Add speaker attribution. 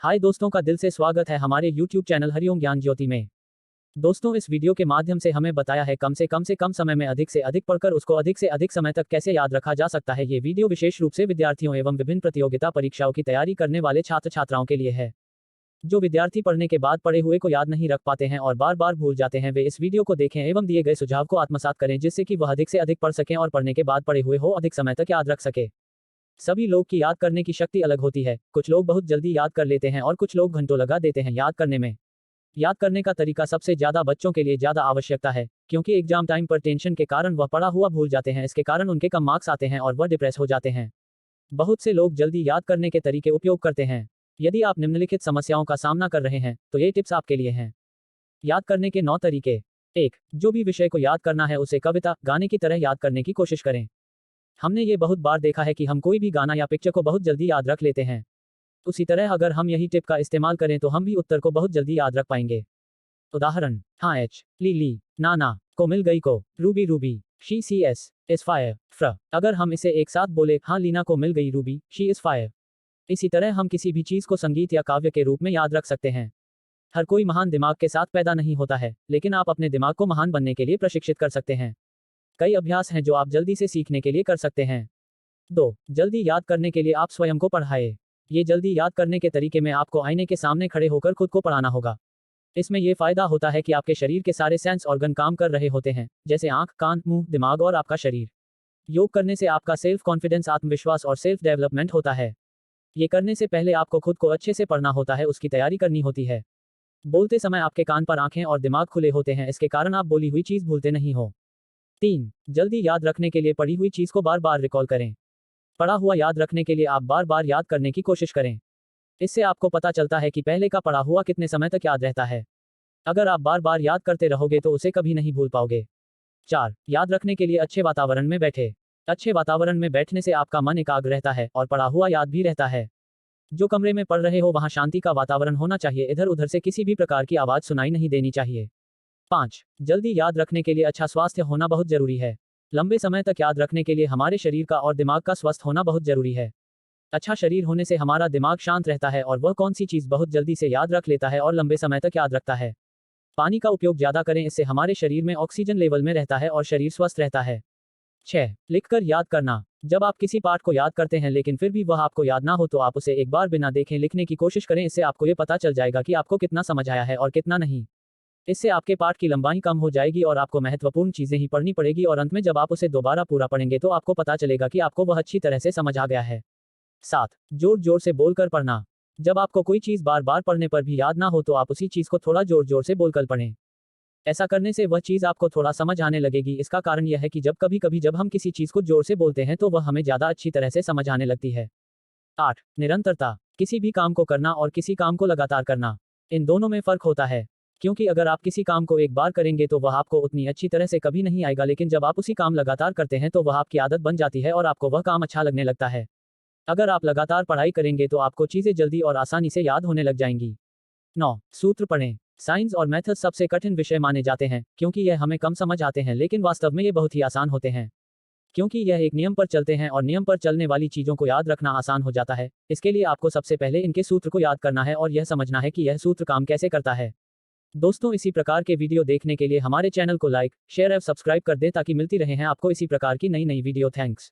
Speaker 1: हाय दोस्तों का दिल से स्वागत है हमारे YouTube चैनल हरिओम ज्ञान ज्योति में। दोस्तों इस वीडियो के माध्यम से हमें बताया है कम से कम समय में अधिक से अधिक पढ़कर उसको अधिक से अधिक समय तक कैसे याद रखा जा सकता है। ये वीडियो विशेष रूप से विद्यार्थियों एवं विभिन्न प्रतियोगिता परीक्षाओं की तैयारी करने वाले छात्र छात्राओं के लिए है। जो विद्यार्थी पढ़ने के बाद पढ़े हुए को याद नहीं रख पाते हैं और बार बार भूल जाते हैं, वे इस वीडियो को देखें एवं दिए गए सुझाव को आत्मसात करें, जिससे कि वह अधिक से अधिक पढ़ सकें और पढ़ने के बाद पढ़े हुए हो अधिक समय तक याद रख सके। सभी लोग की याद करने की शक्ति अलग होती है। कुछ लोग बहुत जल्दी याद कर लेते हैं और कुछ लोग घंटों लगा देते हैं याद करने में। याद करने का तरीका सबसे ज्यादा बच्चों के लिए ज्यादा आवश्यकता है, क्योंकि एग्जाम टाइम पर टेंशन के कारण वह पढ़ा हुआ भूल जाते हैं। इसके कारण उनके कम मार्क्स आते हैं और वह डिप्रेस हो जाते हैं। बहुत से लोग जल्दी याद करने के तरीके उपयोग करते हैं। यदि आप निम्नलिखित समस्याओं का सामना कर रहे हैं तो ये टिप्स आपके लिए हैं। याद करने के 9 तरीके। 1. जो भी विषय को याद करना है उसे कविता, गाने की तरह याद करने की कोशिश करें। हमने ये बहुत बार देखा है कि हम कोई भी गाना या पिक्चर को बहुत जल्दी याद रख लेते हैं। उसी तरह अगर हम यही टिप का इस्तेमाल करें तो हम भी उत्तर को बहुत जल्दी याद रख पाएंगे। उदाहरण: हाँ एच, ली, नाना को मिल गई को, Ruby Ruby, she see as fire, फ्र। अगर हम इसे एक साथ बोले, हाँ लीना को मिल गई रूबी, शी इज फायर। इसी तरह हम किसी भी चीज को संगीत या काव्य के रूप में याद रख सकते हैं। हर कोई महान दिमाग के साथ पैदा नहीं होता है, लेकिन आप अपने दिमाग को महान बनने के लिए प्रशिक्षित कर सकते हैं। कई अभ्यास हैं जो आप जल्दी से सीखने के लिए कर सकते हैं। 2. जल्दी याद करने के लिए आप स्वयं को पढ़ाएं। ये जल्दी याद करने के तरीके में आपको आईने के सामने खड़े होकर खुद को पढ़ाना होगा। इसमें यह फायदा होता है कि आपके शरीर के सारे सेंस ऑर्गन काम कर रहे होते हैं, जैसे आंख, कान, मुंह, दिमाग और आपका शरीर। योग करने से आपका सेल्फ कॉन्फिडेंस, आत्मविश्वास और सेल्फ डेवलपमेंट होता है। ये करने से पहले आपको खुद को अच्छे से पढ़ना होता है, उसकी तैयारी करनी होती है। बोलते समय आपके कान पर आंखें और दिमाग खुले होते हैं, इसके कारण आप बोली हुई चीज भूलते नहीं हो। 3. जल्दी याद रखने के लिए पढ़ी हुई चीज को बार बार रिकॉल करें। पढ़ा हुआ याद रखने के लिए आप बार बार याद करने की कोशिश करें। इससे आपको पता चलता है कि पहले का पढ़ा हुआ कितने समय तक याद रहता है। अगर आप बार बार याद करते रहोगे तो उसे कभी नहीं भूल पाओगे। 4. याद रखने के लिए अच्छे वातावरण में बैठे। अच्छे वातावरण में बैठने से आपका मन एकाग्र रहता है और पढ़ा हुआ याद भी रहता है। जो कमरे में पढ़ रहे हो वहां शांति का वातावरण होना चाहिए, इधर उधर से किसी भी प्रकार की आवाज सुनाई नहीं देनी चाहिए। 5. जल्दी याद रखने के लिए अच्छा स्वास्थ्य होना बहुत जरूरी है। लंबे समय तक याद रखने के लिए हमारे शरीर का और दिमाग का स्वस्थ होना बहुत जरूरी है। अच्छा शरीर होने से हमारा दिमाग शांत रहता है और वह कौन सी चीज बहुत जल्दी से याद रख लेता है और लंबे समय तक याद रखता है। पानी का उपयोग ज्यादा करें, इससे हमारे शरीर में ऑक्सीजन लेवल में रहता है और शरीर स्वस्थ रहता है। 6. लिखकर याद करना। जब आप किसी पाठ को याद करते हैं लेकिन फिर भी वह आपको याद ना हो तो आप उसे एक बार बिना देखे लिखने की कोशिश करें। इससे आपको ये पता चल जाएगा कि आपको कितना समझ आया है और कितना नहीं। इससे आपके पाठ की लंबाई कम हो जाएगी और आपको महत्वपूर्ण चीजें ही पढ़नी पड़ेगी और अंत में जब आप उसे दोबारा पूरा पढ़ेंगे तो आपको पता चलेगा कि आपको वह अच्छी तरह से समझ आ गया है। 7. जोर जोर से बोलकर पढ़ना। जब आपको कोई चीज बार बार पढ़ने पर भी याद ना हो तो आप उसी चीज को थोड़ा जोर जोर से बोलकर पढ़ें। ऐसा करने से वह चीज आपको थोड़ा समझ आने लगेगी। इसका कारण यह है कि जब हम किसी चीज को जोर से बोलते हैं तो वह हमें ज्यादा अच्छी तरह से समझ आने लगती है। 8. निरंतरता। किसी भी काम को करना और किसी काम को लगातार करना, इन दोनों में फर्क होता है। क्योंकि अगर आप किसी काम को एक बार करेंगे तो वह आपको उतनी अच्छी तरह से कभी नहीं आएगा, लेकिन जब आप उसी काम लगातार करते हैं तो वह आपकी आदत बन जाती है और आपको वह काम अच्छा लगने लगता है। अगर आप लगातार पढ़ाई करेंगे तो आपको चीजें जल्दी और आसानी से याद होने लग जाएंगी। 9. सूत्र पढ़ें। साइंस और मैथड सबसे कठिन विषय माने जाते हैं क्योंकि यह हमें कम समझ आते हैं, लेकिन वास्तव में ये बहुत ही आसान होते हैं। क्योंकि यह एक नियम पर चलते हैं और नियम पर चलने वाली चीजों को याद रखना आसान हो जाता है। इसके लिए आपको सबसे पहले इनके सूत्र को याद करना है और यह समझना है कि यह सूत्र काम कैसे करता है। दोस्तों इसी प्रकार के वीडियो देखने के लिए हमारे चैनल को लाइक, शेयर एवं सब्सक्राइब कर दें ताकि मिलती रहे हैं आपको इसी प्रकार की नई नई वीडियो। थैंक्स।